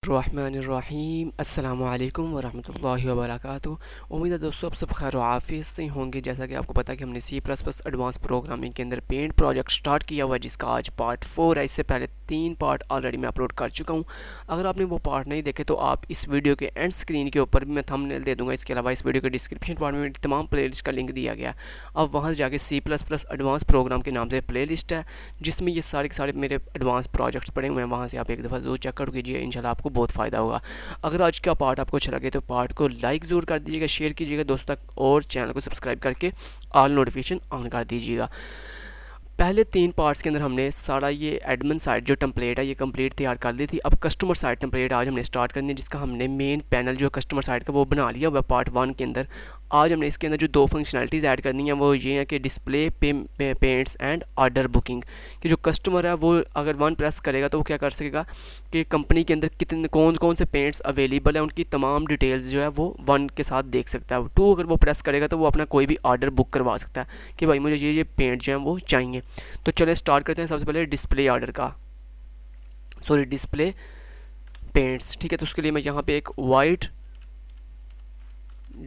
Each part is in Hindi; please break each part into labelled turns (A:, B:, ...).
A: रहमानिर्रहीम अस्सलामु अलैकुम वरहमतुल्लाहि वबरकातुहू। उम्मीद है दोस्तों आप सब खैर आफियत से होंगे। जैसा कि आपको पता है कि हमने C++ एडवांस प्रोग्रामिंग के अंदर पेंट प्रोजेक्ट स्टार्ट किया हुआ है, जिसका आज पार्ट 4 है। इससे पहले 3 पार्ट ऑलरेडी मैं अपलोड कर चुका हूं। अगर आपने वो पार्ट नहीं देखे तो आप इस वीडियो के एंड स्क्रीन के ऊपर भी मैं थंबनेल दे दूँगा। इसके अलावा इस वीडियो के डिस्क्रिप्शन पार्ट में तमाम प्ले लिस्ट का लिंक दिया गया। अब वहाँ से जाके C++ एडवांस प्रोग्राम के नाम से प्ले लिस्ट है, जिसमें ये सारे के सारे मेरे एडवांस प्रोजेक्ट्स पड़े हुए हैं। वहाँ से आप एक दफ़ा ज़रूर चेकआउट कीजिए, इंशाल्लाह आपको बहुत फ़ायदा होगा। अगर आज का पार्ट आपको अच्छा लगे तो पार्ट को लाइक ज़रूर कर दीजिएगा, शेयर कीजिएगा दोस्तों तक, और चैनल को सब्सक्राइब करके ऑल नोटिफिकेशन ऑन कर दीजिएगा। पहले 3 पार्ट्स के अंदर हमने सारा ये एडमिन साइट जो टेम्पलेट है ये कंप्लीट तैयार कर ली थी। अब कस्टमर साइट टेम्पलेट आज हमने स्टार्ट करनी है, जिसका हमने मेन पैनल जो कस्टमर साइट का वो बना लिया हुआ पार्ट 1 के अंदर। आज हमने इसके अंदर जो 2 फंक्शनलिटीज़ ऐड करनी है वो ये है कि display payments and order booking. कि जो कस्टमर है वो अगर 1 प्रेस करेगा तो वो क्या कर सकेगा कि कंपनी के अंदर कितने कौन कौन से पेंट्स अवेलेबल है, उनकी तमाम डिटेल्स जो है वो 1 के साथ देख सकता है। 2 अगर वो प्रेस करेगा तो वो अपना कोई भी ऑर्डर बुक करवा सकता है कि भाई मुझे ये पेंट जो है वो चाहिए। तो चले स्टार्ट करते हैं। सबसे पहले डिस्प्ले ऑर्डर का डिस्प्ले पेंट्स, ठीक है। तो उसके लिए मैं यहाँ पे एक वाइट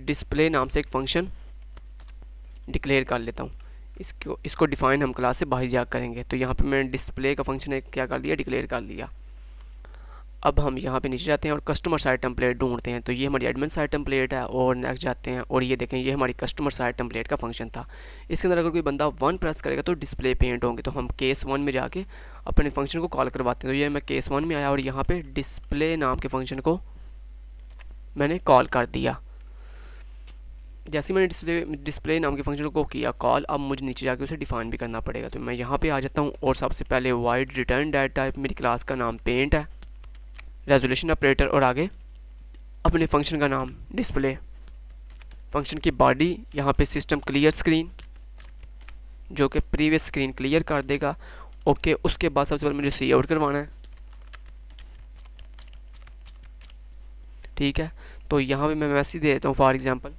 A: डिस्प्ले नाम से एक फंक्शन डिक्लेयर कर लेता हूँ। इसको डिफाइन हम क्लास से बाहर जाकर करेंगे। तो यहाँ पे मैंने डिस्प्ले का फंक्शन एक क्या कर दिया, डिक्लेयर कर लिया। अब हम यहाँ पे नीचे जाते हैं और कस्टमर साइट टेम्पलेट ढूंढते हैं। तो ये हमारी एडमिन साइट टेम्पलेट है, और नेक्स्ट जाते हैं और ये देखें ये हमारी कस्टमर साइट टेम्पलेट का फंक्शन था। इसके अंदर अगर कोई बंदा 1 प्रेस करेगा तो डिस्प्ले पेंट होंगे। तो हम केस 1 में जाके अपने फंक्शन को कॉल करवाते हैं। तो ये मैं केस 1 में आया और यहाँ पे डिस्प्ले नाम के फंक्शन को मैंने कॉल कर दिया। जैसे मैंने डिस्प्ले नाम के फंक्शन को किया कॉल, अब मुझे नीचे जाके उसे डिफाइन भी करना पड़ेगा। तो मैं यहाँ पे आ जाता हूँ और सबसे पहले वाइड रिटर्न डाटा टाइप, मेरी क्लास का नाम पेंट है, रेजोल्यूशन ऑपरेटर, और आगे अपने फंक्शन का नाम डिस्प्ले। फंक्शन की बॉडी यहाँ पे सिस्टम क्लियर स्क्रीन, जो कि प्रीवियस स्क्रीन क्लियर कर देगा। ओके, उसके बाद सबसे पहले मुझे सी आउट करवाना है, ठीक है। तो यहाँ पे मैं मैसेज दे देता हूँ, फॉर एग्जांपल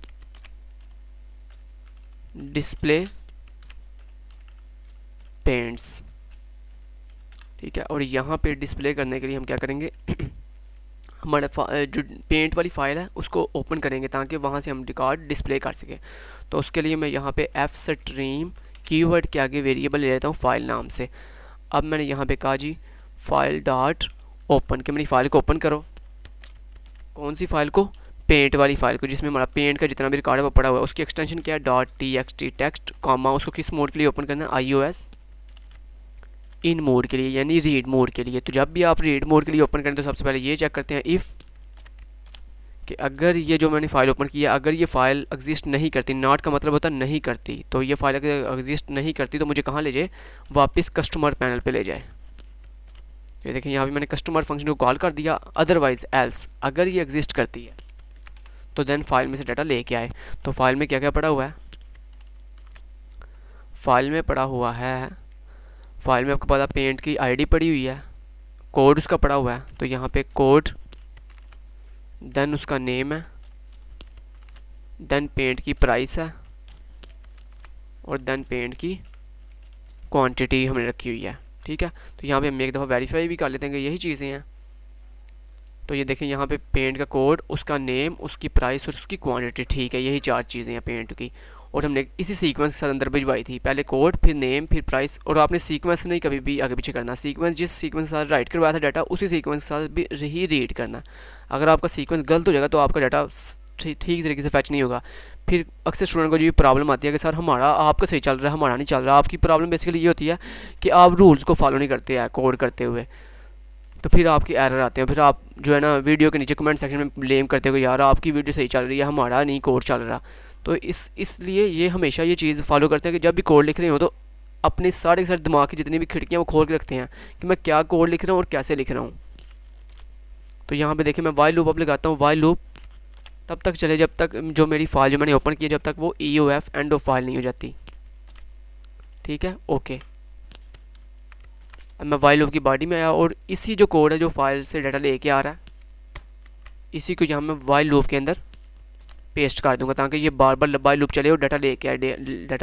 A: डिस्प्ले पेंट्स, ठीक है। और यहाँ पे डिस्प्ले करने के लिए हम क्या करेंगे हमारे जो पेंट वाली फ़ाइल है उसको ओपन करेंगे ताकि वहाँ से हम रिकॉर्ड डिस्प्ले कर सकें। तो उसके लिए मैं यहाँ पे एफ स्ट्रीम कीवर्ड के आगे वेरिएबल ले लेता हूँ फाइल नाम से। अब मैंने यहाँ पे कहा जी फाइल डॉट ओपन, कि मेरी फ़ाइल को ओपन करो। कौन सी फ़ाइल को? पेंट वाली फ़ाइल को, जिसमें हमारा पेंट का जितना भी रिकॉर्ड है वो पड़ा हुआ है। उसकी एक्सटेंशन क्या है, .txt टेक्स्ट कॉमा। उसको किस मोड के लिए ओपन करना है, iOS इन मोड के लिए, यानी रीड मोड के लिए। तो जब भी आप रीड मोड के लिए ओपन करें तो सबसे पहले ये चेक करते हैं इफ़ कि अगर ये जो मैंने फ़ाइल ओपन किया अगर ये फ़ाइल एग्जिस्ट नहीं करती, नॉट का मतलब होता है नहीं करती, तो ये फ़ाइल अगर एग्जिस्ट नहीं करती तो मुझे कहाँ ले जाए, वापस कस्टमर पैनल पे ले जाए। ये देखें यहाँ पे मैंने कस्टमर फंक्शन को कॉल कर दिया। अदरवाइज एल्स, अगर ये एग्जिस्ट करती है तो देन फाइल में से डाटा लेके आए। तो फाइल में क्या क्या पड़ा हुआ है, फाइल में पड़ा हुआ है, फाइल में आपको पता पेंट की आईडी पड़ी हुई है, कोड उसका पड़ा हुआ है। तो यहाँ पे कोड, देन उसका नेम है, देन पेंट की प्राइस है, और देन पेंट की क्वांटिटी हमने रखी हुई है, ठीक है। तो यहाँ पे हम एक दफ़ा वेरीफाई भी कर लेते हैं कि यही चीज़ें हैं। तो ये देखें यहाँ पे पेंट का कोड, उसका नेम, उसकी प्राइस और उसकी क्वांटिटी, ठीक है। यही 4 चीज़ें हैं पेंट की, और हमने इसी सीक्वेंस के साथ अंदर भिजवाई थी। पहले कोड, फिर नेम, फिर प्राइस। और आपने सीक्वेंस नहीं कभी भी आगे पीछे करना, सीक्वेंस जिस सीक्वेंस के साथ राइट करवाया था डाटा उसी सीक्वेंस के साथ भी ही रीड करना। अगर आपका सीक्वेंस गलत हो जाएगा तो आपका डाटा ठीक तरीके से फैच नहीं होगा। फिर अक्सर स्टूडेंट को जो प्रॉब्लम आती है कि सर हमारा आपका सही चल रहा है, हमारा नहीं चल रहा। आपकी प्रॉब्लम बेसिकली ये होती है कि आप रूल्स को फॉलो नहीं करते हैं कोड करते हुए, तो फिर आपकी एरर आते हैं। फिर आप जो है ना वीडियो के नीचे कमेंट सेक्शन में ब्लेम करते हो यार आपकी वीडियो सही चल रही है, हमारा नहीं कोड चल रहा। तो इसलिए ये हमेशा ये चीज़ फॉलो करते हैं कि जब भी कोड लिख रहे हो तो अपने सारे के सारे दिमाग की जितनी भी खिड़कियाँ वो खोल के रखते हैं कि मैं क्या कोड लिख रहा हूँ और कैसे लिख रहा हूँ। तो यहाँ पे देखिए मैं वाइल लूप अब लगाता हूँ। वाइल लूप तब तक चले जब तक जो मेरी फ़ाइल जो मैंने ओपन की जब तक वो EOF एंड ऑफ फाइल नहीं हो जाती, ठीक है। ओके, अब मैं वाइल लूप की बॉडी में आया और इसी जो कोड है जो फाइल से डाटा लेके आ रहा है इसी को यहाँ मैं वाइल लूप के अंदर पेस्ट कर दूंगा ताकि ये बार बार वाइल लूप चले और डाटा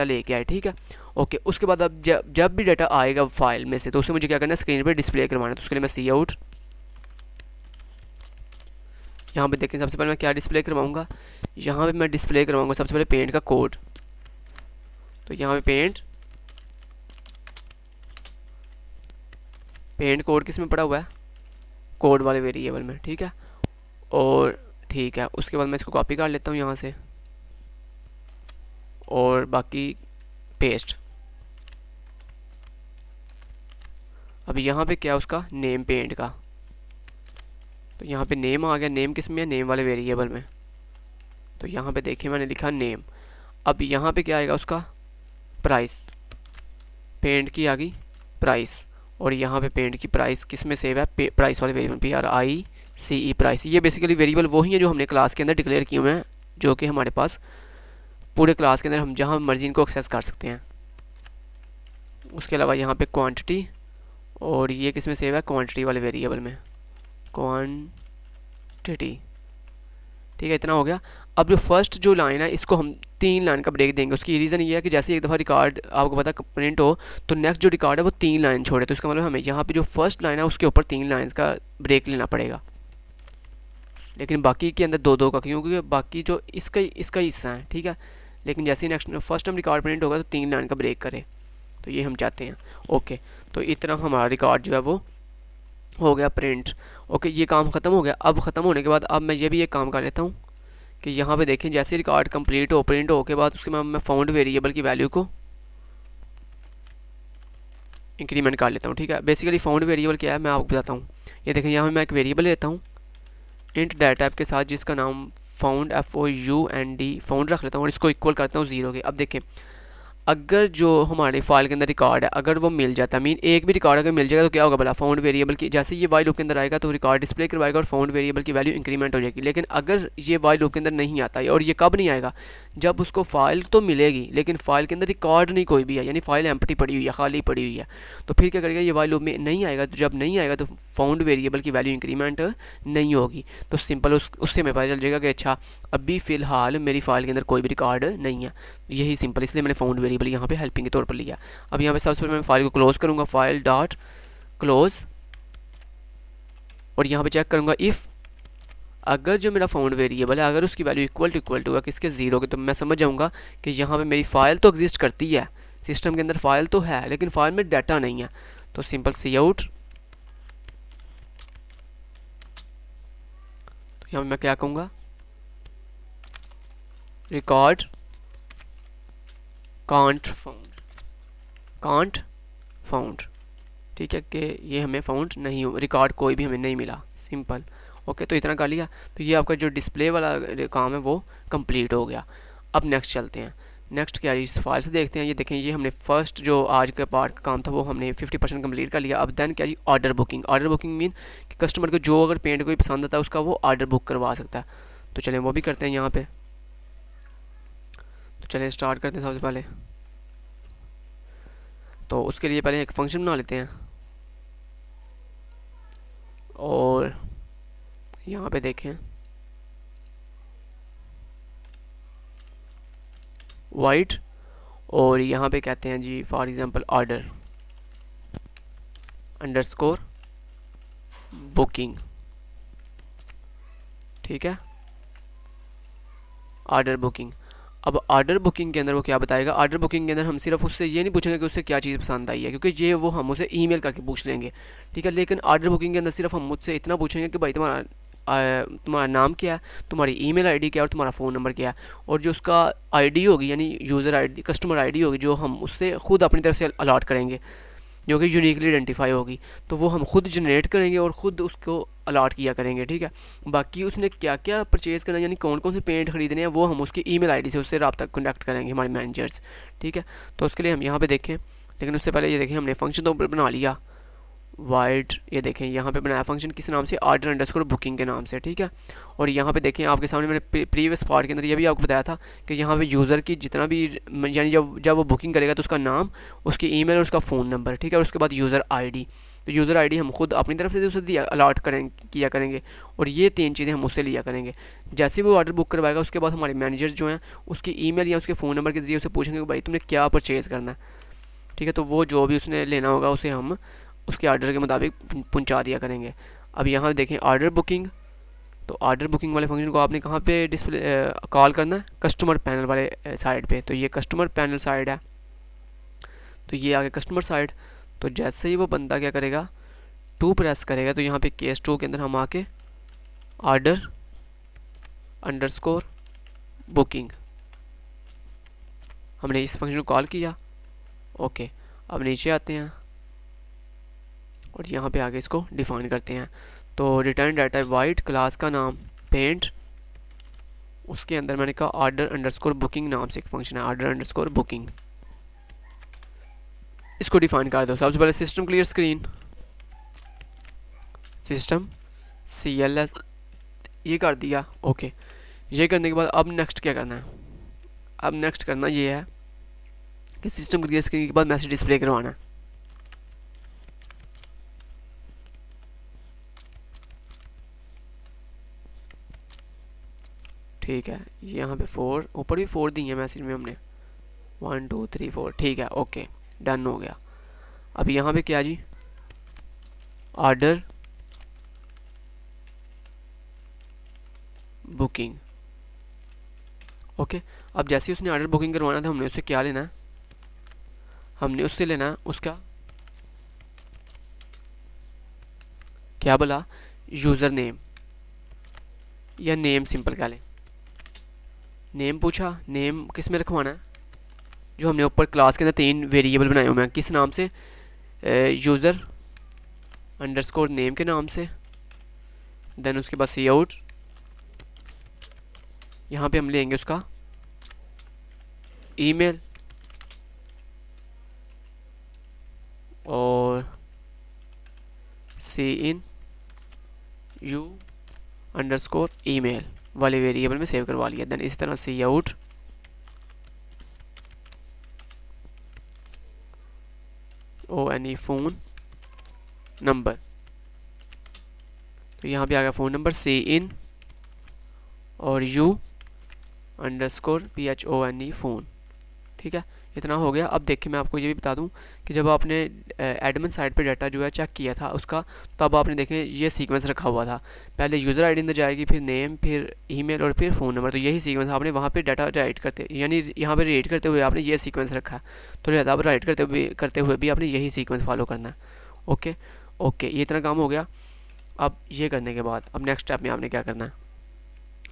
A: लेके आए, ठीक है। ओके, उसके बाद अब जब भी डाटा आएगा फाइल में से तो उसे मुझे क्या करना है, स्क्रीन पे डिस्प्ले करवाना है। तो उसके लिए मैं सी आउट यहाँ पे देखें सबसे पहले मैं क्या डिस्प्ले करवाऊँगा, यहाँ पे मैं डिस्प्ले करवाऊँगा सबसे पहले पेंट का कोड। तो यहाँ पे पेंट कोड किस में पड़ा हुआ है, कोड वाले वेरिएबल में, ठीक है। और ठीक है, उसके बाद मैं इसको कॉपी कर लेता हूँ यहाँ से और बाकी पेस्ट। अब यहाँ पे क्या उसका नेम पेंट का, तो यहाँ पे नेम आ गया। नेम किस में है, नेम वाले वेरिएबल में। तो यहाँ पे देखिए मैंने लिखा नेम। अब यहाँ पे क्या आएगा उसका प्राइस, पेंट की आ गई प्राइस। और यहाँ पे पेंट की प्राइस किस में सेव है, प्राइस वाले वेरिएबल, PRICE प्राइस। ये बेसिकली वेरिएबल वही है जो हमने क्लास के अंदर डिक्लेयर किए हुए हैं, जो कि हमारे पास पूरे क्लास के अंदर हम जहाँ मर्जी इनको एक्सेस कर सकते हैं। उसके अलावा यहाँ पे क्वांटिटी, और ये किस में सेव है, क्वांटिटी वाले वेरिएबल में, क्वांटिटी, ठीक है। इतना हो गया। अब जो फर्स्ट जो लाइन है इसको हम 3 लाइन का ब्रेक देंगे। उसकी रीज़न ये है कि जैसे एक दफ़ा रिकॉर्ड आपको पता प्रिंट हो तो नेक्स्ट जो रिकॉर्ड है वो 3 लाइन छोड़े, तो इसका मतलब हमें यहाँ पे जो फर्स्ट लाइन है उसके ऊपर 3 लाइन्स का ब्रेक लेना पड़ेगा, लेकिन बाकी के अंदर 2-2 का, क्योंकि बाकी जो इसका हिस्सा है, ठीक है। लेकिन जैसे ही next first time record print होगा तो 3 लाइन का ब्रेक करे, तो ये हम चाहते हैं। ओके, तो इतना हमारा रिकॉर्ड जो है वो हो गया प्रिंट। ओके, ये काम ख़त्म हो गया। अब ख़त्म होने के बाद अब मैं ये भी एक काम कर लेता हूँ कि यहाँ पे देखें जैसे रिकॉर्ड कंप्लीट हो प्रिंट हो के बाद उसके बाद मैं फाउंड वेरिएबल की वैल्यू को इंक्रीमेंट कर लेता हूँ, ठीक है। बेसिकली फाउंड वेरिएबल क्या है मैं आपको बताता हूँ। ये देखें यहाँ मैं एक वेरिएबल लेता हूँ इंट डाटा टाइप के साथ जिसका नाम फाउंड FOUND फाउंड रख लेता हूँ और इसको इक्वल करता हूँ 0 के। अब देखें अगर जो हमारे फाइल के अंदर रिकॉर्ड है अगर वो मिल जाता है, मीन एक भी रिकॉर्ड अगर मिल जाएगा तो क्या होगा भला, फाउंड वेरिएबल की जैसे ये वाई लूप के अंदर आएगा तो रिकॉर्ड डिस्प्ले करवाएगा और फाउंड वेरिएबल की वैल्यू इंक्रीमेंट हो जाएगी। लेकिन अगर ये वाई लूप के अंदर नहीं आता है, और ये कब नहीं आएगा, जब उसको फाइल तो मिलेगी लेकिन फाइल के अंदर रिकॉर्ड नहीं कोई भी है, यानी फाइल एम्प्टी पड़ी हुई है, खाली पड़ी हुई है, तो फिर क्या करेगा ये वाई लूप में नहीं आएगा। तो जब नहीं आएगा तो फाउंड वेरिएबल की वैल्यू इंक्रीमेंट नहीं होगी। तो सिंपल उससे हमें पता चल जाएगा कि अच्छा अभी फ़िलहाल मेरी फाइल के अंदर कोई भी रिकॉर्ड नहीं है। यही सिंपल, इसलिए मैंने फाउंड वेरिएबल यहाँ पे हेल्पिंग के तौर पर लिया। अब यहाँ पे सबसे पहले मैं फाइल को क्लोज करूँगा, फाइल डॉट क्लोज, और यहाँ पे चेक करूँगा इफ़ अगर जो मेरा फाउंड वेरिएबल है अगर उसकी वैल्यू इक्वल टू है किसके 0 के, तो मैं समझ जाऊँगा कि यहाँ पे मेरी फ़ाइल तो एग्जिस्ट करती है, सिस्टम के अंदर फाइल तो है लेकिन फाइल में डाटा नहीं है। तो सिंपल सी आउट, तो यहाँ मैं क्या कहूँगा, रिकॉर्ड कांट फाउंड, ठीक है, कि ये हमें फाउंड नहीं हो, रिकॉर्ड कोई भी हमें नहीं मिला, सिंपल। ओके, तो इतना कर लिया। तो ये आपका जो डिस्प्ले वाला काम है वो कंप्लीट हो गया। अब नेक्स्ट चलते हैं। नेक्स्ट क्या है, इस फाइल से देखते हैं। ये देखें ये हमने फर्स्ट जो आज के पार्ट का काम था वो हमने 50% कंप्लीट कर लिया। अब देन क्या जी, order booking. Order booking mean कि कस्टमर को जो अगर पेंट कोई पसंद आता है उसका वो ऑर्डर बुक करवा सकता है। तो चलें वो भी करते हैं यहाँ पे। तो चलें स्टार्ट करते हैं सबसे पहले। तो उसके लिए पहले एक फंक्शन बना लेते हैं और यहाँ पे देखें वाइट, और यहाँ पे कहते हैं जी for example order underscore booking, ठीक है, ऑर्डर बुकिंग। अब ऑर्डर बुकिंग के अंदर वो क्या बताएगा, ऑर्डर बुकिंग के अंदर हम सिर्फ उससे ये नहीं पूछेंगे कि उससे क्या चीज़ पसंद आई है, क्योंकि ये वो हम उसे ईमेल करके पूछ लेंगे, ठीक है। लेकिन ऑर्डर बुकिंग के अंदर सिर्फ हम मुझसे इतना पूछेंगे कि भाई तुम्हारा नाम क्या है, तुम्हारी ईमेल आईडी क्या है और तुम्हारा फ़ोन नंबर क्या है, और जो उसका आईडी होगी यानी यूज़र आईडी कस्टमर आईडी होगी जो हम उससे खुद अपनी तरफ से अलॉट करेंगे, जो कि यूनिकली आइडेंटिफाई होगी, तो वो हम खुद जनरेट करेंगे और ख़ुद उसको अलॉट किया करेंगे, ठीक है। बाकी उसने क्या क्या परचेज़ करना है यानी कौन कौन से पेंट खरीदने हैं वो हम उसकी ईमेल आईडी से उससे रब्ता कनेक्ट करेंगे हमारे मैनेजर्स, ठीक है। तो उसके लिए हम यहाँ पे देखें, लेकिन उससे पहले ये देखें हमने फंक्शन तो बना लिया वाइड, ये देखें यहाँ पे बनाया फंक्शन किस नाम से, ऑर्डर अंडरस्कोर बुकिंग के नाम से, ठीक है। और यहाँ पे देखें आपके सामने मैंने प्रीवियस पार्ट के अंदर ये भी आपको बताया था कि यहाँ पे यूज़र की जितना भी यानी जब वो बुकिंग करेगा तो उसका नाम, उसकी ईमेल और उसका फ़ोन नंबर, ठीक है, और उसके बाद यूज़र आईडी। तो यूज़र आईडी हम खुद अपनी तरफ से उसे अलॉट किया करेंगे, और ये 3 चीज़ें हम उससे लिया करेंगे। जैसे वो ऑर्डर बुक करवाएगा उसके बाद हमारे मैनेजर्स जो हैं उसकी ईमेल या उसके फ़ोन नंबर के ज़रिए उसे पूछेंगे कि भाई तुमने क्या परचेज़ करना है, ठीक है। तो वो जो भी उसने लेना होगा उसे हम उसके ऑर्डर के मुताबिक पहुंचा दिया करेंगे। अब यहाँ देखें ऑर्डर बुकिंग, तो तो ऑर्डर बुकिंग वाले फंक्शन को आपने कहाँ पे डिस्प्ले कॉल करना है, कस्टमर पैनल वाले साइड पे। तो ये कस्टमर पैनल साइड है, तो ये आगे कस्टमर साइड। तो जैसे ही वो बंदा क्या करेगा, 2 प्रेस करेगा, तो यहाँ पे केस 2 के अंदर हम आके ऑर्डर अंडरस्कोर बुकिंग, हमने इस फंक्शन को कॉल किया। ओके, अब नीचे आते हैं और यहाँ पे आगे इसको डिफाइन करते हैं। तो रिटर्न डाटा वाइट, क्लास का नाम पेंट, उसके अंदर मैंने कहा ऑर्डर अंडरस्कोर बुकिंग नाम से एक फंक्शन है, ऑर्डर अंडरस्कोर बुकिंग, इसको डिफाइन कर दो। सबसे पहले system clear screen, system CLS ये कर दिया। ओके, ये करने के बाद अब नेक्स्ट क्या करना है, अब नेक्स्ट करना ये है कि सिस्टम क्लियर स्क्रीन के बाद मैसेज डिस्प्ले करवाना है। ठीक है, यहाँ पे 4 ऊपर भी 4 दी है मैसेज में हमने, 1 2 3 4। ठीक है, ओके डन हो गया। अब यहाँ पे क्या जी, ऑर्डर बुकिंग। ओके, अब जैसे ही उसने ऑर्डर बुकिंग करवाना था, हमने उससे क्या लेना है, हमने उससे लेना है उसका क्या बोला, यूज़र नेम या नेम सिंपल क्या लें, नेम पूछा, नेम किस में रखवाना है, जो हमने ऊपर क्लास के अंदर 3 वेरिएबल बनाए हुए हैं, किस नाम से, यूज़र अंडरस्कोर नेम के नाम से। देन उसके बाद सी आउट, यहाँ पे हम लेंगे उसका ईमेल और सी इन यू अंडरस्कोर ईमेल वाले वेरिएबल में सेव करवा लिया। देन इस तरह सी आउट ONE फ़ोन नंबर, तो यहाँ पे आ गया फ़ोन नंबर, सी इन और यू अंडरस्कोर PHONE फ़ोन। ठीक है, इतना हो गया। अब देखिए मैं आपको ये भी बता दूं कि जब आपने एडमिन साइट पे डाटा जो है चेक किया था उसका, तब आपने देखें ये सीक्वेंस रखा हुआ था, पहले यूज़र आईडी अंदर जाएगी, फिर नेम, फिर ईमेल और फिर फ़ोन नंबर। तो यही सीक्वेंस आपने वहाँ पे डाटा राइट करते, यानी यहाँ पे रीड करते हुए आपने ये सीक्वेंस रखा है। तो लिहाजा आप राइट करते हुए भी आपने यही सीक्वेंस फॉलो करना है। ओके ओके, ये इतना काम हो गया। अब ये करने के बाद अब नेक्स्ट स्टेप में आपने क्या करना है,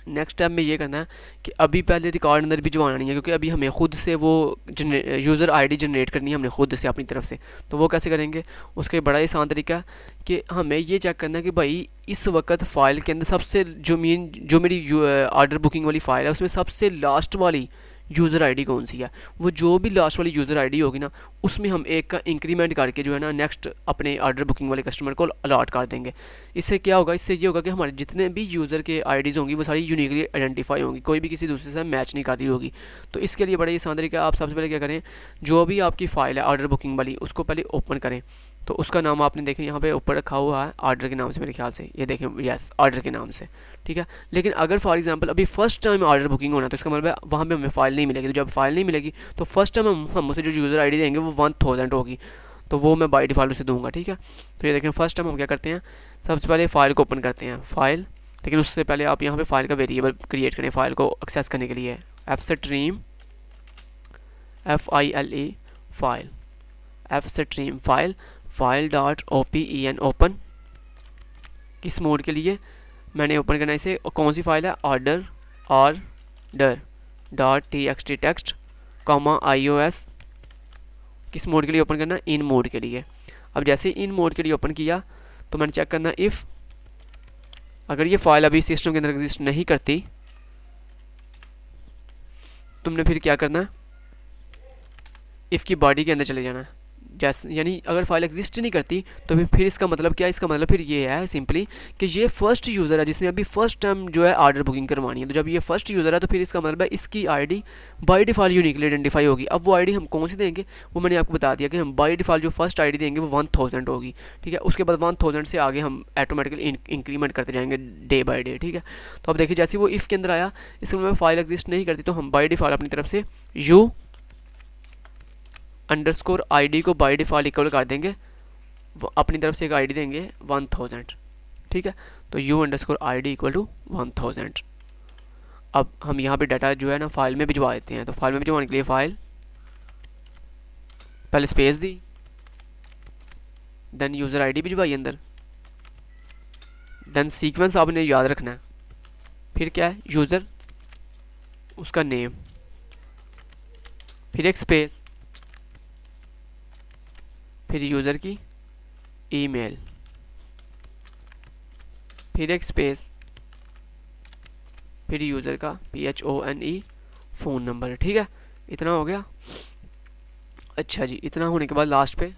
A: नेक्स्ट स्टेप में ये करना है कि अभी पहले रिकॉर्ड अंदर भी जमाना नहीं है, क्योंकि अभी हमें खुद से वो यूज़र आईडी जनरेट करनी है हमने खुद से अपनी तरफ से। तो वो कैसे करेंगे, उसका बड़ा ही आसान तरीका है कि हमें ये चेक करना है कि भाई इस वक्त फ़ाइल के अंदर सबसे जो मेरी ऑर्डर बुकिंग वाली फ़ाइल है उसमें सबसे लास्ट वाली यूज़र आईडी कौन सी है। वो जो भी लास्ट वाली यूज़र आईडी होगी ना, उसमें हम एक का इंक्रीमेंट करके जो है ना नेक्स्ट अपने ऑर्डर बुकिंग वाले कस्टमर को अलॉट कर देंगे। इससे क्या होगा, इससे ये होगा कि हमारे जितने भी यूज़र के आईडीज़ होंगी वो सारी यूनिकली आइडेंटिफाई होंगी, कोई भी किसी दूसरे से मैच नहीं कर रही होगी। तो इसके लिए बड़ा ही आसान तरीका है, आप सबसे पहले क्या करें, जो भी आपकी फ़ाइल है ऑर्डर बुकिंग वाली उसको पहले ओपन करें। तो उसका नाम आपने देखें यहाँ पे ऊपर रखा हुआ है ऑर्डर के नाम से, मेरे ख्याल से ये देखें, यस ऑर्डर के नाम से। ठीक है, लेकिन अगर फॉर एग्जांपल अभी फर्स्ट टाइम ऑर्डर बुकिंग होना है तो इसका मतलब है वहाँ पे हमें फ़ाइल नहीं मिलेगी। तो जब फाइल नहीं मिलेगी तो फर्स्ट टाइम हम उसे जो यूज़र आईडी देंगे वो 1000 होगी, तो वो मैं बाय डिफ़ॉल्ट उसे दूंगा। ठीक है, तो ये देखें फर्स्ट टाइम हम क्या करते हैं, सबसे पहले फ़ाइल को ओपन करते हैं फाइल, लेकिन उससे पहले आप यहाँ पर फ़ाइल का वेरिएबल क्रिएट करें फ़ाइल को एक्सेस करने के लिए, fstream FILE file, fstream file file.open open. किस मोड के लिए मैंने ओपन करना है इसे, कौन सी फाइल है, order.txt टेक्स्ट iOS। किस मोड के लिए ओपन करना है, इन मोड के लिए। अब जैसे इन मोड के लिए ओपन किया तो मैंने चेक करना इफ़ अगर ये फाइल अभी सिस्टम के अंदर एग्जिस्ट नहीं करती, तुमने फिर क्या करना है, इफ़ की बॉडी के अंदर चले जाना है। जैसे यानी अगर फाइल एग्जिस्ट नहीं करती तो फिर इसका मतलब क्या है, इसका मतलब फिर ये है सिंपली कि ये फर्स्ट यूज़र है जिसने अभी फर्स्ट टाइम जो है ऑर्डर बुकिंग करवानी है। तो जब ये फर्स्ट यूज़र है तो फिर इसका मतलब है इसकी ID by default uniquely identify होगी। अब वो आईडी हम कौन सी देंगे, वो मैंने आपको बता दिया कि हम बाय डिफ़ॉल्ट जो फर्स्ट आईडी देंगे वो 1000 होगी। ठीक है, उसके बाद 1000 से आगे हम ऑटोमेटिकली इंक्रीमेंट करते जाएंगे डे बाई डे। ठीक है, तो अब देखिए जैसे वो इफ़ के अंदर आया, इसके मतलब फाइल एग्जिस्ट नहीं करती तो हम बाय डिफ़ॉल्ट अपनी तरफ से यू अंडरस्कोर आईडी को बाय डिफ़ॉल्ट इक्वल कर देंगे, अपनी तरफ से एक आईडी देंगे 1000। ठीक है, तो u_id इक्वल टू 1000। अब हम यहाँ पे डाटा जो है ना फाइल में भिजवा देते हैं। तो फाइल में भिजवाने के लिए फाइल पहले स्पेस दी, देन यूज़र आईडी भिजवाई अंदर, देन सीक्वेंस आपने याद रखना है, फिर क्या है यूज़र, उसका नेम, फिर एक स्पेस, फिर यूज़र की ईमेल, फिर एक स्पेस, फिर यूज़र का PHONE फ़ोन नंबर। ठीक है, इतना हो गया। अच्छा जी, इतना होने के बाद लास्ट पे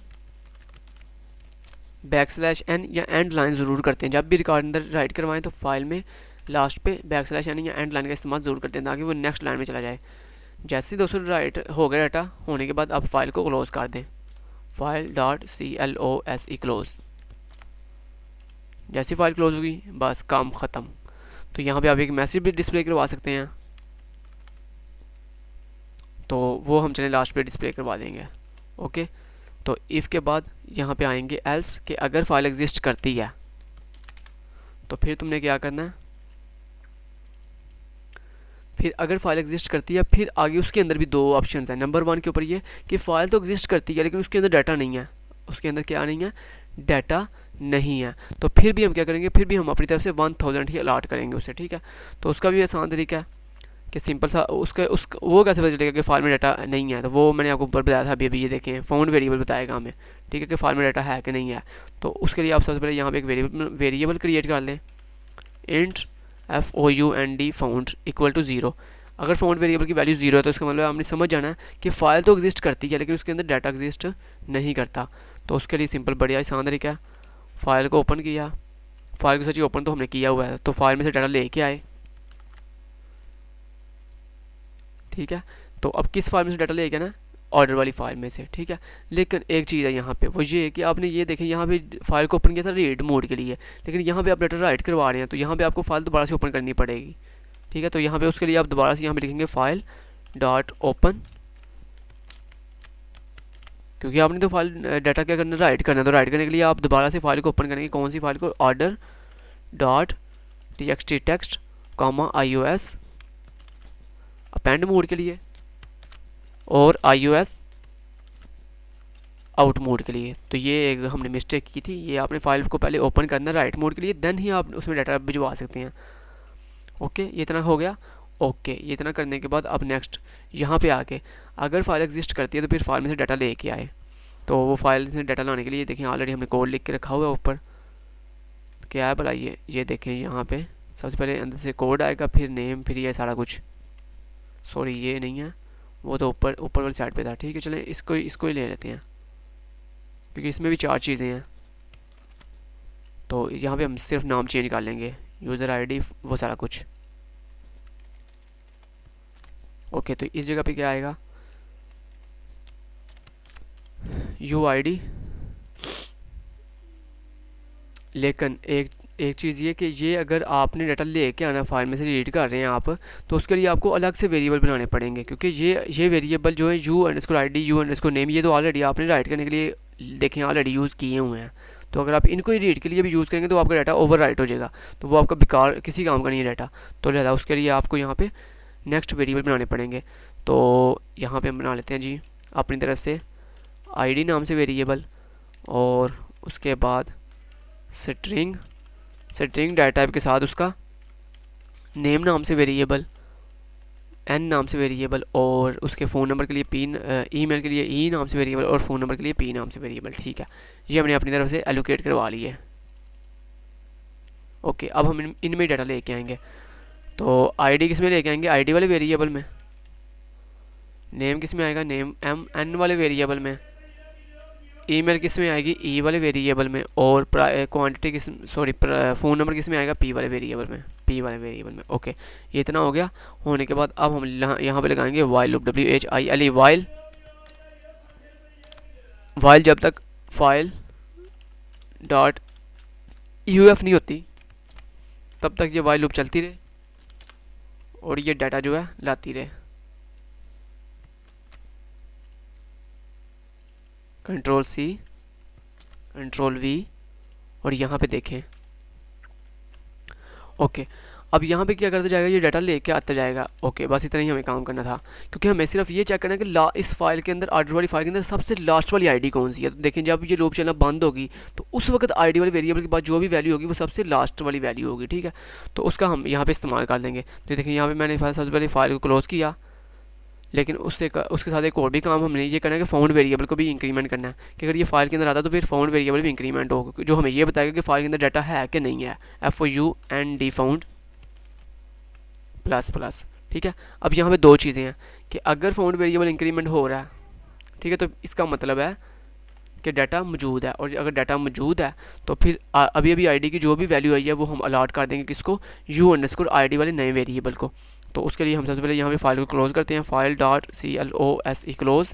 A: \n या एंड लाइन ज़रूर करते हैं। जब भी रिकॉर्ड अंदर राइट करवाएं तो फाइल में लास्ट पे \n या एंड लाइन का इस्तेमाल ज़रूर करते हैं ताकि वो नेक्स्ट लाइन में चला जाए। जैसे ही दोस्तों राइट हो गया डाटा होने के बाद आप फाइल को क्लोज़ कर दें, file.close क्लोज़। जैसी फाइल क्लोज होगी बस काम ख़त्म। तो यहाँ पे आप एक मैसेज भी डिस्प्ले करवा सकते हैं, तो वो हम चलें लास्ट पे डिस्प्ले करवा देंगे। ओके, तो इफ़ के बाद यहाँ पे आएंगे एल्स कि अगर फाइल एग्जिस्ट करती है तो फिर तुमने क्या करना है, फिर अगर फाइल एग्जिस्ट करती है फिर आगे उसके अंदर भी दो ऑप्शंस हैं। नंबर 1 के ऊपर ये कि फ़ाइल तो एग्जिस्ट करती है लेकिन उसके अंदर डाटा नहीं है, उसके अंदर क्या नहीं है, डाटा नहीं है। तो फिर भी हम क्या करेंगे, फिर भी हम अपनी तरफ से 1000 ही अलाट करेंगे उसे। ठीक है, तो उसका भी आसान तरीका है कि सिंपल सा वो कैसे पता चलेगा कि फाइल में डाटा नहीं है। तो वो मैंने आपको ऊपर बताया था अभी ये देखें, फाउंड वेरिएबल बताएगा हमें। ठीक है, कि फाइल में डाटा है कि नहीं है। तो उसके लिए आप सबसे पहले यहाँ पे एक वेरिएबल क्रिएट कर लें, int FOUND found equal to 0। अगर फाउंड वेरिएबल की वैल्यू 0 है तो इसका मतलब आपने समझ जाना है कि फ़ाइल तो एग्जिस्ट करती है लेकिन उसके अंदर डाटा एग्जिस्ट नहीं करता। तो उसके लिए सिंपल बढ़िया आसान तरीका है, फ़ाइल को ओपन किया, फाइल को सच्ची ओपन तो हमने किया हुआ है, तो फाइल में से डाटा लेके आए। ठीक है, तो अब किस फाइल में से डाटा लेके ना, ऑर्डर वाली फाइल में से। ठीक है, लेकिन एक चीज़ है यहाँ पे, वो ये है कि आपने ये देखें यहाँ पे फाइल को ओपन किया था रीड मोड के लिए, लेकिन यहाँ पे आप डाटा राइट करवा रहे हैं तो यहाँ पे आपको फाइल दोबारा से ओपन करनी पड़ेगी। ठीक है, तो यहाँ पे उसके लिए आप दोबारा से यहाँ पे लिखेंगे फाइल डॉट ओपन, क्योंकि आपने तो फाइल डाटा क्या करना, राइट करना है। तो राइट करने के लिए आप दोबारा से फाइल को ओपन करेंगे। कौन सी फाइल को, order dot txt text iOS append mode के लिए और iOS आउट मोड के लिए। तो ये एक हमने मिस्टेक की थी, ये आपने फाइल को पहले ओपन करना राइट मोड के लिए, देन ही आप उसमें डाटा भिजवा सकते हैं। ओके, ये इतना हो गया। ओके, ये इतना करने के बाद अब नेक्स्ट यहाँ पे आके अगर फाइल एग्जिस्ट करती है तो फिर फाइल में से डाटा लेके आए। तो वो फाइल से डाटा लाने के लिए देखिए ऑलरेडी हमने कोड लिख के रखा हुआ है ऊपर, क्या है भला ये देखें यहाँ पे सबसे पहले अंदर से कोड आएगा, फिर नेम, फिर ये सारा कुछ। सॉरी ये नहीं है, वो तो ऊपर वाली साइड पे था। ठीक है, चलें इसको ही ले लेते हैं क्योंकि इसमें भी 4 चीज़ें हैं। तो यहाँ पे हम सिर्फ नाम चेंज कर लेंगे, यूज़र आईडी, वो सारा कुछ। ओके, तो इस जगह पे क्या आएगा, UID। लेकिन एक चीज़ ये कि ये अगर आपने डाटा लेके आना फाइल में से रीड कर रहे हैं आप, तो उसके लिए आपको अलग से वेरिएबल बनाने पड़ेंगे, क्योंकि ये वेरिएबल जो है u_id u_name ये तो ऑलरेडी आपने राइट करने के लिए देखें ऑलरेडी यूज़ किए हुए हैं। तो अगर आप इनको ही रीड के लिए भी यूज़ करेंगे तो आपका डाटा ओवर राइट हो जाएगा, तो वो आपका बेकार किसी काम का नहीं है डाटा। तो लिहाजा उसके लिए आपको यहाँ पे नेक्स्ट वेरिएबल बनाने पड़ेंगे। तो यहाँ पे हम बना लेते हैं जी अपनी तरफ से ID नाम से वेरिएबल, और उसके बाद स्ट्रिंग डाटा टाइप के साथ उसका नेम नाम से वेरिएबल, n नाम से वेरिएबल, और उसके फ़ोन नंबर के लिए ईमेल के लिए e नाम से वेरिएबल, और फ़ोन नंबर के लिए p नाम से वेरिएबल। ठीक है, ये हमने अपनी तरफ से एलोकेट करवा ली है। ओके, अब हम इनमें डाटा लेके आएंगे। तो ID किस में लेके आएंगे, ID वाले वेरिएबल में। नेम किस में आएगा, नेम n वाले वेरिएबल में। ईमेल किस में आएगी, e वाले वेरिएबल में। और क्वांटिटी फ़ोन नंबर किस में आएगा, p वाले वेरिएबल में। ओके, ये इतना हो गया। होने के बाद अब हम यहाँ पे लगाएंगे वाइल लूप, WHILE, वाइल जब तक फाइल डॉट UF नहीं होती तब तक ये वाइल लूप चलती रहे और ये डाटा जो है लाती रहे। Ctrl+C Ctrl+V, और यहाँ पे देखें ओके, अब यहाँ पे क्या करता जाएगा, ये डाटा लेके आता जाएगा। ओके, बस इतना ही हमें काम करना था, क्योंकि हमें सिर्फ ये चेक करना है कि इस फाइल के अंदर, ऑर्डर वाली फाइल के अंदर सबसे लास्ट वाली आईडी कौन सी है। तो देखें, जब ये लूप चलना बंद होगी तो उस वक्त आईडी वाले वेरिएबल के बाद जो भी वैल्यू होगी वो सबसे लास्ट वाली वैल्यू होगी, ठीक है। तो उसका हम यहाँ पे इस्तेमाल कर लेंगे। तो देखें, यहाँ पे मैंने सबसे पहले फाइल को क्लोज़ किया, लेकिन उसके साथ एक और भी काम हमने ये करना है कि फाउंड वेरिएबल को भी इंक्रीमेंट करना है, कि अगर ये फाइल के अंदर आता है तो फिर फाउंड वेरिएबल भी इंक्रीमेंट होगा, जो हमें ये बताएगा कि फाइल के अंदर डाटा है कि नहीं है। FOUND फाउंड प्लस, ठीक है। अब यहाँ पे दो चीज़ें हैं कि अगर फाउंड वेरिएबल इंक्रीमेंट हो रहा है, ठीक है, तो इसका मतलब है कि डाटा मौजूद है, और अगर डाटा मौजूद है तो फिर अभी आईडी की जो भी वैल्यू आई है वो हम अलॉट कर देंगे किसको, u_id वाले नए वेरिएबल को। तो उसके लिए हम सबसे पहले यहाँ पे फाइल को क्लोज़ करते हैं, file.close क्लोज़,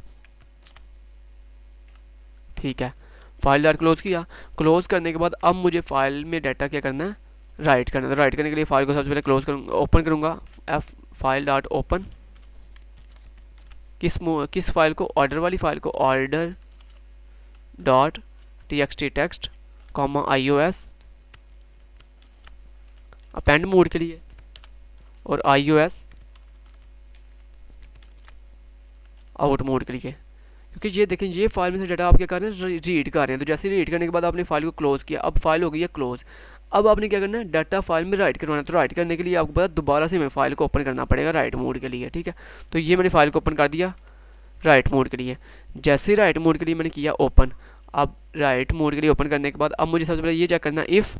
A: ठीक है। फाइल डॉट क्लोज़ किया। क्लोज़ करने के बाद अब मुझे फाइल में डाटा क्या करना है, राइट करना है। तो राइट करने के लिए फाइल को सबसे पहले क्लोज़ करूँगा, ओपन करूँगा, file.open, किस फाइल को, ऑर्डर वाली फाइल को, order.txt text, iOS append mode के लिए, और iOS आउट मोड के लिए। क्योंकि ये देखें, ये फाइल में से डाटा आप क्या कर रहे हैं, रीड कर रहे हैं। तो जैसे रीड करने के बाद आपने फाइल को क्लोज़ किया, अब फाइल हो गई है क्लोज़। अब आपने क्या करना है, डाटा फाइल में राइट करवाना है। तो राइट करने के लिए आपको पता दोबारा से हमें फाइल को ओपन करना पड़ेगा राइट मोड के लिए, ठीक है। तो ये मैंने फाइल को ओपन कर दिया राइट मोड के लिए। जैसे राइट मोड के लिए मैंने किया ओपन, अब राइट मोड के लिए ओपन करने के बाद अब मुझे सबसे पहले ये चेक करना, इफ़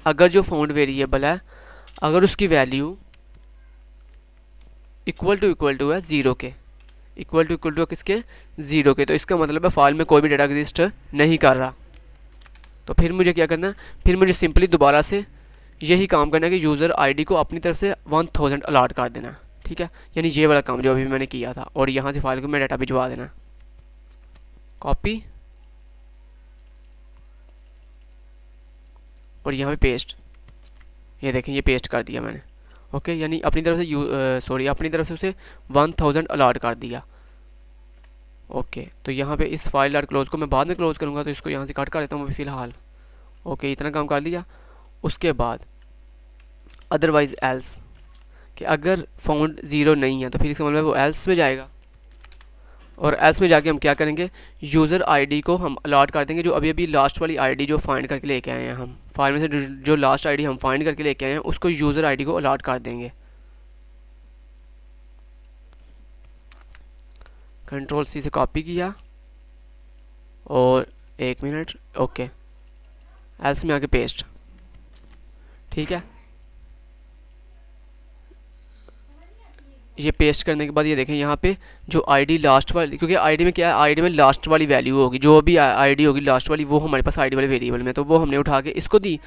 A: अगर जो फाउंड वेरिएबल है अगर उसकी वैल्यू इक्वल टू है ज़ीरो के, इक्वल टू किसके, ज़ीरो के, तो इसका मतलब है फाइल में कोई भी डाटा एग्जिस्ट नहीं कर रहा। तो फिर मुझे क्या करना है, फिर मुझे सिंपली दोबारा से यही काम करना है कि यूज़र आईडी को अपनी तरफ से 1000 अलॉट कर देना, ठीक है। यानी ये वाला काम जो अभी मैंने किया था, और यहाँ से फाइल को मैं डाटा भिजवा देना, कॉपी और यहाँ पे पेस्ट। ये देखें, ये पेस्ट कर दिया मैंने। ओके, यानी अपनी तरफ से अपनी तरफ से उसे 1000 अलॉट कर दिया। ओके, तो यहाँ पे इस फाइल डॉट क्लोज़ को मैं बाद में क्लोज़ करूँगा, तो इसको यहाँ से कट कर देता हूँ अभी फ़िलहाल। ओके, इतना काम कर दिया। उसके बाद अदरवाइज़ एल्स, कि अगर फाउंड ज़ीरो नहीं है तो फिर इसका मतलब वो एल्स में जाएगा, और एल्स में जाके हम क्या करेंगे, यूज़र आईडी को हम अलॉट कर देंगे, जो अभी लास्ट वाली आईडी जो फाइंड करके लेके आए हैं हम फाइल में से, जो लास्ट आईडी हम फाइंड करके लेके आए हैं उसको यूज़र आईडी को अलॉट कर देंगे। Ctrl+C से कॉपी किया और 1 मिनट, ओके, एल्स में आके पेस्ट, ठीक है। ये पेस्ट करने के बाद ये देखें, यहाँ पे जो आईडी लास्ट वाली, क्योंकि आईडी में क्या है, आईडी में लास्ट वाली वैल्यू होगी, जो भी आईडी होगी लास्ट वाली वो हमारे पास आईडी वाले वेरिएबल में, तो वो हमने उठा के इसको दी।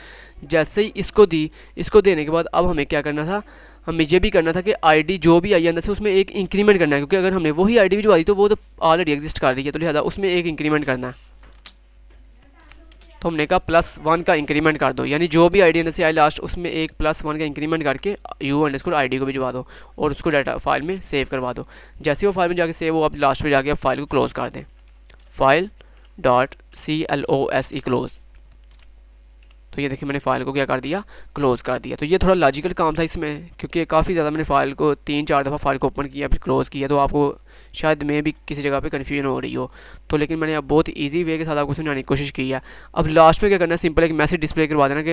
A: जैसे ही इसको दी, इसको देने के बाद अब हमें क्या करना था, हमें ये भी करना था कि आईडी जो भी आई अंदर से उसमें एक इंक्रीमेंट करना है, क्योंकि अगर हमने वही आईडी भिजवा दी तो वो तो ऑलरेडी एग्जिस्ट कर रही है, तो लिहाजा उसमें एक इंक्रीमेंट करना है। तो हमने कहा +1 का इंक्रीमेंट कर दो, यानी जो भी आईडी अंदर से आई लास्ट उसमें एक +1 का इंक्रीमेंट करके u_id को भिजवा दो और उसको डाटा फाइल में सेव करवा दो। जैसे वो फाइल में जाके सेव हो, आप लास्ट में जाके आप फाइल को क्लोज़ कर दें, file.close क्लोज़। तो ये देखिए, मैंने फ़ाइल को क्या कर दिया, क्लोज़ कर दिया। तो ये थोड़ा लॉजिकल काम था इसमें, क्योंकि काफ़ी ज़्यादा मैंने फ़ाइल को 3-4 दफ़ा फ़ाइल को ओपन किया फिर क्लोज़ किया, तो आपको शायद में भी किसी जगह पे कन्फ्यूजन हो रही हो। तो लेकिन मैंने अब बहुत इजी वे के साथ आपको समझाने की कोशिश की है। अब लास्ट में क्या करना है, सिंपल एक मैसेज डिस्प्ले करवा देना कि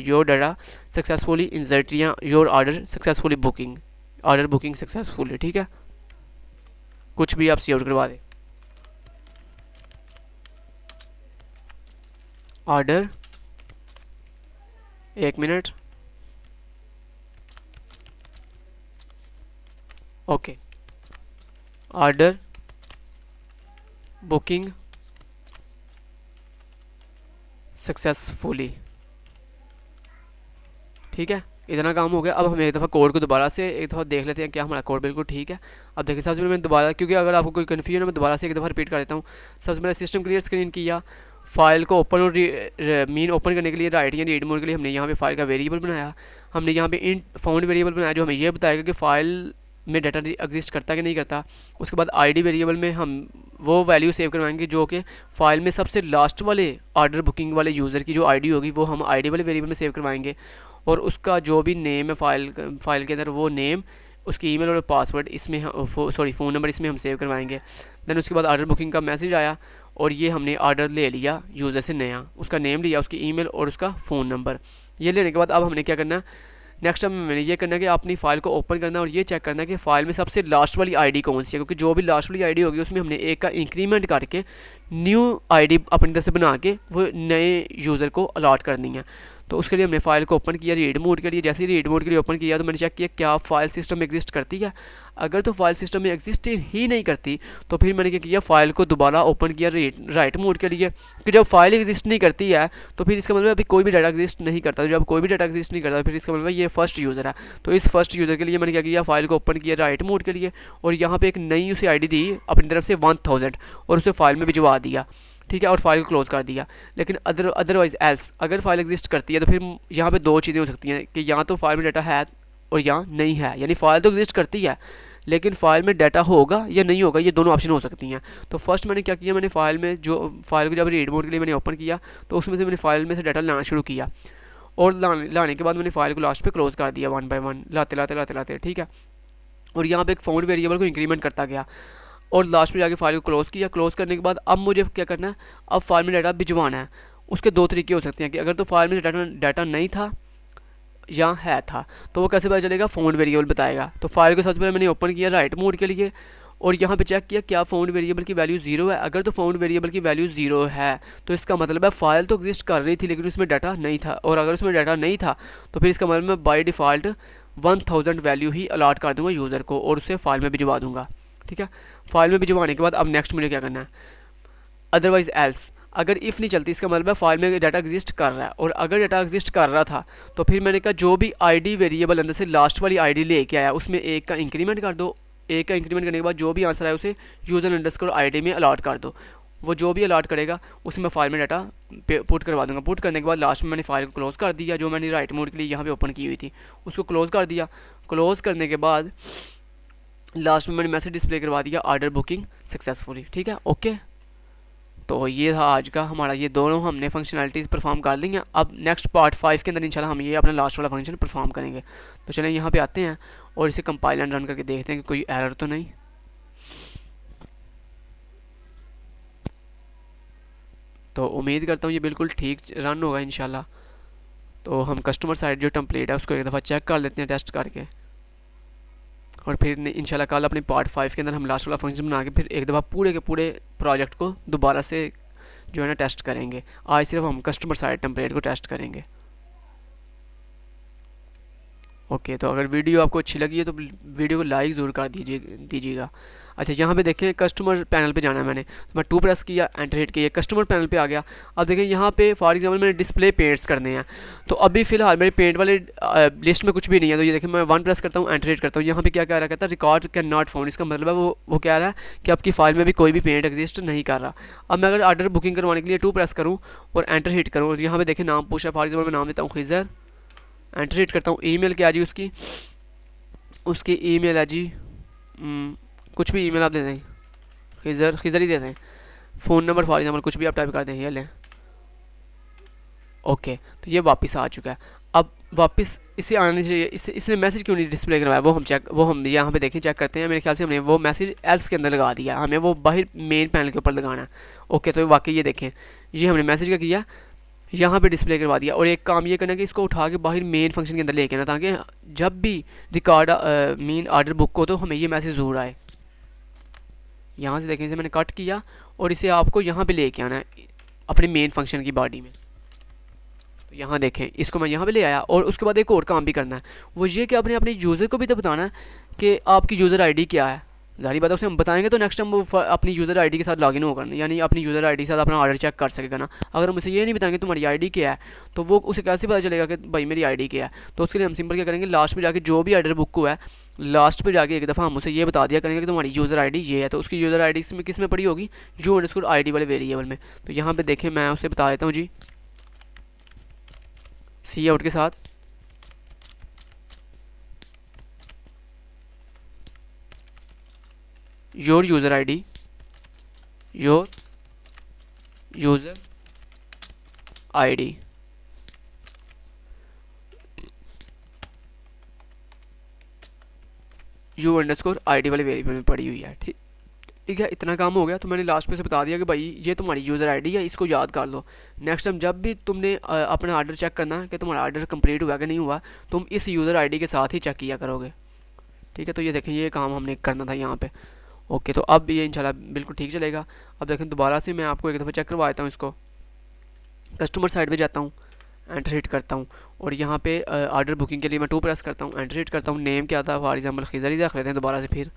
A: योर डाटा सक्सेसफुली इंसर्ट या your order successfully booking, order booking successfully, ठीक है। कुछ भी आप सी आउट करवा दें, order 1 minute, okay, order booking successfully, ठीक है। इतना काम हो गया। अब हम एक दफ़ा कोड को दोबारा से एक दफ़ा देख लेते हैं क्या हमारा कोड बिल्कुल ठीक है। अब देखिए, सबसे पहले मैंने दोबारा, क्योंकि अगर आपको कोई कन्फ्यूजन है मैं दोबारा से एक दफ़ा रिपीट कर देता हूँ। सबसे पहले सिस्टम क्लियर स्क्रीन किया, फाइल को ओपन और मीन ओपन करने के लिए राइट या रीड मोड के लिए हमने यहाँ पे फाइल का वेरिएबल बनाया। हमने यहाँ पे इंट फाउंड वेरिएबल बनाया जो हमें ये बताएगा कि फ़ाइल में डाटा एग्जिस्ट करता कि नहीं करता। उसके बाद आईडी वेरिएबल में हम वो वैल्यू सेव करवाएंगे जो कि फ़ाइल में सबसे लास्ट वाले ऑर्डर बुकिंग वाले यूज़र की जो आईडी होगी वो हम आईडी वाले वेरिएबल में सेव करवाएंगे। और उसका जो भी नेम है फाइल के अंदर वो नेम, उसकी ईमेल और पासवर्ड इसमें फ़ोन नंबर इसमें हम सेव करवाएंगे। देन उसके बाद ऑर्डर बुकिंग का मैसेज आया और ये हमने ऑर्डर ले लिया यूज़र से नया, उसका नेम लिया, उसकी ईमेल और उसका फ़ोन नंबर। ये लेने के बाद अब हमने क्या करना है, नेक्स्ट टाइम मैंने ये करना है कि अपनी फ़ाइल को ओपन करना और ये चेक करना है कि फ़ाइल में सबसे लास्ट वाली आईडी कौन सी है, क्योंकि जो भी लास्ट वाली आईडी होगी उसमें हमने एक का इंक्रीमेंट करके न्यू आईडी अपनी तरफ से बना के वो नए यूज़र को अलॉट करनी है। तो उसके लिए हमने फ़ाइल को ओपन किया रीड मोड के लिए। जैसे ही रीड मोड के लिए ओपन किया तो मैंने चेक किया क्या फ़ाइल सिस्टम में एग्जिस्ट करती है। अगर तो फाइल सिस्टम में एग्जिस्ट ही नहीं करती तो फिर मैंने क्या किया, फ़ाइल को दोबारा ओपन किया राइट मोड के लिए, कि जब फाइल एग्जिस्ट नहीं करती है तो फिर इसका मतलब अभी कोई भी डाटा एग्जिस्ट नहीं करता। तो जब कोई भी डाटा एग्जिस्ट नहीं करता फिर इसका मतलब ये फर्स्ट यूज़र है। तो इस फर्स्ट यूज़र के लिए मैंने क्या किया, फ़ाइल को ओपन किया राइट मोड के लिए और यहाँ पे एक नई उसे आईडी दी अपनी तरफ से 1000 और उसे फाइल में भिजवा दिया, ठीक है, और फाइल को क्लोज़ कर दिया। लेकिन अदरवाइज़ एल्स अगर फाइल एग्जिस्ट करती है तो फिर यहाँ पे दो चीज़ें हो सकती हैं कि यहाँ तो फाइल में डाटा है और यहाँ नहीं है, यानी फ़ाइल तो एग्जिस्ट करती है लेकिन फ़ाइल में डाटा होगा या नहीं होगा, ये दोनों ऑप्शन हो सकती हैं। तो फर्स्ट मैंने क्या किया, मैंने फ़ाइल को जब रीड मोड के लिए मैंने ओपन किया तो उसमें से मैंने फ़ाइल में से डाटा लाना शुरू किया और लाने के बाद मैंने फ़ाइल को लास्ट पे क्लोज़ कर दिया 1 बाय 1 लाते, ठीक है। और यहाँ पे एक फाउंड वेरिएबल को इंक्रीमेंट करता गया और लास्ट में जाके फ़ाइल को क्लोज़ किया। क्लोज़ करने के बाद अब मुझे क्या करना है, अब फाइल में डाटा भिजवाना है। उसके दो तरीके हो सकते हैं कि अगर तो फाइल में डाटा नहीं था या है था तो वो कैसे पता चलेगा, फाउंड वेरिएबल बताएगा। तो फाइल को सबसे पहले मैंने ओपन किया राइट मोड के लिए और यहाँ पे चेक किया क्या फाउंड वेरिएबल की वैल्यू 0 है। अगर तो फाउंड वेरिएबल की वैल्यू 0 है तो इसका मतलब है फ़ाइल तो एग्जिस्ट कर रही थी लेकिन उसमें डाटा नहीं था, और अगर उसमें डाटा नहीं था तो फिर इसका मतलब मैं बाय डिफ़ॉल्ट 1000 वैल्यू ही अलॉट कर दूँगा यूज़र को और उसे फाइल में भिजवा दूँगा, ठीक है। फाइल में भिजवाने के बाद अब नेक्स्ट मुझे क्या करना है, अदरवाइज़ एल्स अगर इफ़ नहीं चलती इसका मतलब है फाइल में डाटा एग्जिस्ट कर रहा है। और अगर डाटा एग्जिस्ट कर रहा था तो फिर मैंने कहा जो भी आईडी वेरिएबल अंदर से लास्ट वाली आईडी लेके आया उसमें एक का इंक्रीमेंट कर दो। एक का इंक्रीमेंट करने के बाद जो भी आंसर आए उसे यूज़र अंडरस्कोर आईडी में अलॉट कर दो। वो जो भी अलॉट करेगा उसमें मैं फाइल में डाटा पुट करवा दूंगा। पुट करने के बाद लास्ट में मैंने फाइल को क्लोज़ कर दिया, जो मैंने राइट मोड के लिए यहाँ पे ओपन की हुई थी उसको क्लोज़ कर दिया। क्लोज़ करने के बाद लास्ट में मैंने मैसेज डिस्प्ले करवा दिया ऑर्डर बुकिंग सक्सेसफुली, ठीक है, ओके। तो ये था आज का हमारा, ये दोनों हमने फंक्शनैलिटीज़ परफॉर्म कर ली हैं। अब नेक्स्ट पार्ट 5 के अंदर इंशाल्लाह हम ये अपना लास्ट वाला फंक्शन परफॉर्म करेंगे। तो चलें यहाँ पे आते हैं और इसे कंपाइल एंड रन करके देखते हैं कि कोई एरर तो नहीं। तो उम्मीद करता हूँ ये बिल्कुल ठीक रन होगा इंशाल्लाह। तो हम कस्टमर साइड जो टेम्पलेट है उसको एक दफ़ा चेक कर लेते हैं टेस्ट करके, और फिर इंशाल्लाह कल अपने पार्ट 5 के अंदर हम लास्ट वाला फंक्शन बना के फिर एक दफ़ा पूरे के पूरे प्रोजेक्ट को दोबारा से जो है ना टेस्ट करेंगे। आज सिर्फ हम कस्टमर साइड टेम्पलेट को टेस्ट करेंगे, ओके। तो अगर वीडियो आपको अच्छी लगी है तो वीडियो को लाइक ज़रूर कर दीजिएगा। अच्छा, यहाँ पे देखें कस्टमर पैनल पे जाना है मैंने, तो मैं 2 प्रेस किया, एंटर हिट किया, कस्टमर पैनल पे आ गया। अब देखें यहाँ पे फॉर एग्जांपल मैंने डिस्प्ले पेंट्स करने हैं, तो अभी फ़िलहाल मेरे पेंट वाले लिस्ट में कुछ भी नहीं है। तो ये देखें मैं 1 प्रेस करता हूँ, एंटर हिट करता हूँ, यहाँ पे क्या कह रहा है, कहता है रिकॉर्ड कैन नॉट फाउंड। इसका मतलब है वो कह रहा है कि आपकी फ़ाइल में भी कोई भी पेंट एग्जिस्ट नहीं कर रहा। अब मैं अगर ऑर्डर बुकिंग करवाने के लिए 2 प्रेस करूँ और एंटर हिट करूँ और यहाँ पर देखें नाम पूछा, फॉर एग्जाम्पल मैं नाम देता हूँ खिज़र, एंटर हिट करता हूँ। ईमेल क्या जी उसकी ईमेल है जी कुछ भी ईमेल आप दे दें, खिज़र ही दे दें। फ़ोन नंबर फॉर एग्जाम्पल कुछ भी आप टाइप कर दें, ये लें, ओके। तो ये वापस आ चुका है। अब वापस इसे आने चाहिए, इसने मैसेज क्यों नहीं डिस्प्ले करवाया वो हम यहाँ पे देखें चेक करते हैं। मेरे ख्याल से हमने वो मैसेज एल्स के अंदर लगा दिया, हमें वो बाहर मेन पैनल के ऊपर लगाना है, ओके। तो वाकई ये देखें, ये हमने मैसेज क्या किया, यहाँ पे डिस्प्ले करवा दिया। और एक काम ये करना कि इसको उठा के बाहर मेन फंक्शन के अंदर लेके आना, ताकि जब भी रिकॉर्ड मेन ऑर्डर बुक हो तो हमें ये मैसेज ज़रूर आए। यहाँ से देखें, इसे मैंने कट किया और इसे आपको यहाँ पे लेके आना है अपने मेन फंक्शन की बॉडी में। तो यहाँ देखें, इसको मैं यहाँ पे ले आया। और उसके बाद एक और काम भी करना है, वो ये कि अपने यूज़र को भी तो बताना है कि आपकी यूज़र आईडी क्या है। जारी बात है, उसे हम बताएंगे तो नेक्स्ट टाइम वो अपनी यूज़र आईडी के साथ लॉगिन होगा, यानी अपनी यूज़र आईडी के साथ अपना ऑर्डर चेक कर सकेगा ना। अगर हम उसे ये नहीं बताएंगे तुम्हारी आईडी क्या है तो वो उसे कैसे पता चलेगा कि भाई मेरी आईडी क्या है। तो उसके लिए हम सिंपल क्या करेंगे, लास्ट में जाके जो भी ऑर्डर बुक हुआ है लास्ट पे जाके एक दफ़ा हम उसे ये बता दिया करेंगे कि तुम्हारी यूज़र आईडी ये है। तो उसकी यूज़र आईडी इसमें किस में पड़ी होगी, u_id वाले वेरिएबल में। तो यहाँ पे देखें मैं उसे बता देता हूँ जी, सी आउट के साथ योर यूज़र आईडी u_id वाले वेरिएबल में पड़ी हुई है। ठीक है, इतना काम हो गया। तो मैंने लास्ट में से बता दिया कि भाई ये तुम्हारी यूज़र आईडी है, इसको याद कर लो। नेक्स्ट टाइम जब भी तुमने अपना ऑर्डर चेक करना है कि तुम्हारा ऑर्डर कंप्लीट हुआ कि नहीं हुआ, तुम इस यूज़र आईडी के साथ ही चेक किया करोगे। ठीक है, तो ये देखें ये काम हमने करना था यहाँ पे। ओके, तो अब ये इंशाल्लाह बिल्कुल ठीक चलेगा। अब देखें दोबारा से मैं आपको एक दफ़ा चेक करवा देता हूँ इसको। कस्टमर साइड पे जाता हूँ, एंटर हिट करता हूँ और यहाँ पे ऑर्डर बुकिंग के लिए मैं 2 प्रेस करता हूँ, एंटर हिट करता हूँ। नेम क्या था, फॉर एग्जांपल खिज़र ही रख लेते हैं दोबारा से फिर,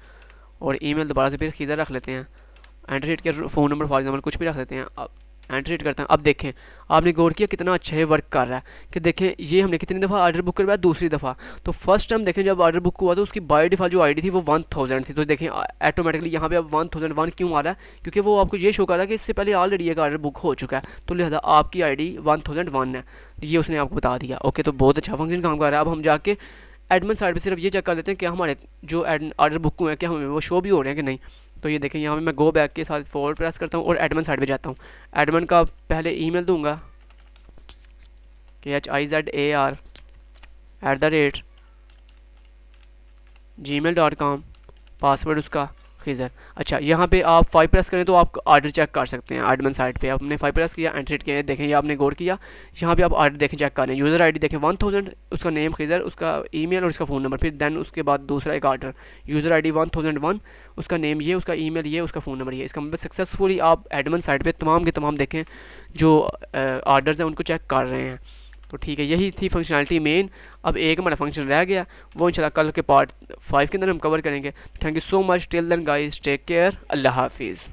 A: और ईमेल दोबारा से फिर खिज़र रख लेते हैं। एंटर हिट कर फ़ोन नंबर फॉर एग्जांपल कुछ भी रख देते हैं। अब एंटर हिट करते हैं। अब देखें आपने गौर किया कितना अच्छा है वर्क कर रहा है कि देखें ये हमने कितनी दफ़ा ऑर्डर बुक करवाया, दूसरी दफ़ा। तो फर्स्ट टाइम देखें जब ऑर्डर बुक हुआ तो उसकी बाय डिफ़ॉल्ट जो आईडी थी वो 1000 थी। तो देखें ऑटोमेटिकली यहाँ पे अब 1001 क्यों आ रहा है, क्योंकि वो आपको ये शो कर रहा है कि इससे पहले ऑलरेडी एक ऑर्डर बुक हो चुका है, तो लिहाजा आपकी आईडी 1001 है। ये उसने आपको बता दिया। ओके, तो बहुत अच्छा फंक्शन काम कर रहा है। अब हम जाके एडमिन साइड पे सिर्फ ये चेक कर लेते हैं कि हमारे जो ऑर्डर बुक हुए हैं क्या हमें वो शो भी हो रहे हैं कि नहीं। तो ये देखें यहाँ पे मैं गो बैक के साथ फॉरवर्ड प्रेस करता हूँ और एडमिन साइड पे जाता हूँ। एडमिन का पहले ईमेल दूंगा कि HIZAR@gmail.com, पासवर्ड उसका खिज़र। अच्छा, यहाँ पे आप 5 प्रेस करें तो आप ऑर्डर चेक कर सकते हैं। एडमिन साइड पे आपने 5 प्रेस किया, एंटर किया, देखें ये आपने गौर किया यहाँ पे आप ऑर्डर देखें चेक कर रहे हैं। यूज़र आईडी देखें 1000, उसका नेम खिज़र, उसका ईमेल और उसका फ़ोन नंबर, फिर देन उसके बाद दूसरा एक ऑर्डर यूज़र आईडी 1001, उसका नेम ये, उसका ईमेल ये, उसका फ़ोन नंबर ये। इसका मतलब सक्सेसफुली आप एडमिन साइड पर तमाम के तमाम देखें जो ऑर्डर्स हैं उनको चेक कर रहे हैं। तो ठीक है, यही थी फंक्शनैलिटी मेन। अब एक हमारा फंक्शन रह गया, वो इंशाल्लाह कल के पार्ट 5 के अंदर हम कवर करेंगे। Thank you so much, till then guys, take care, अल्लाह हाफिज़।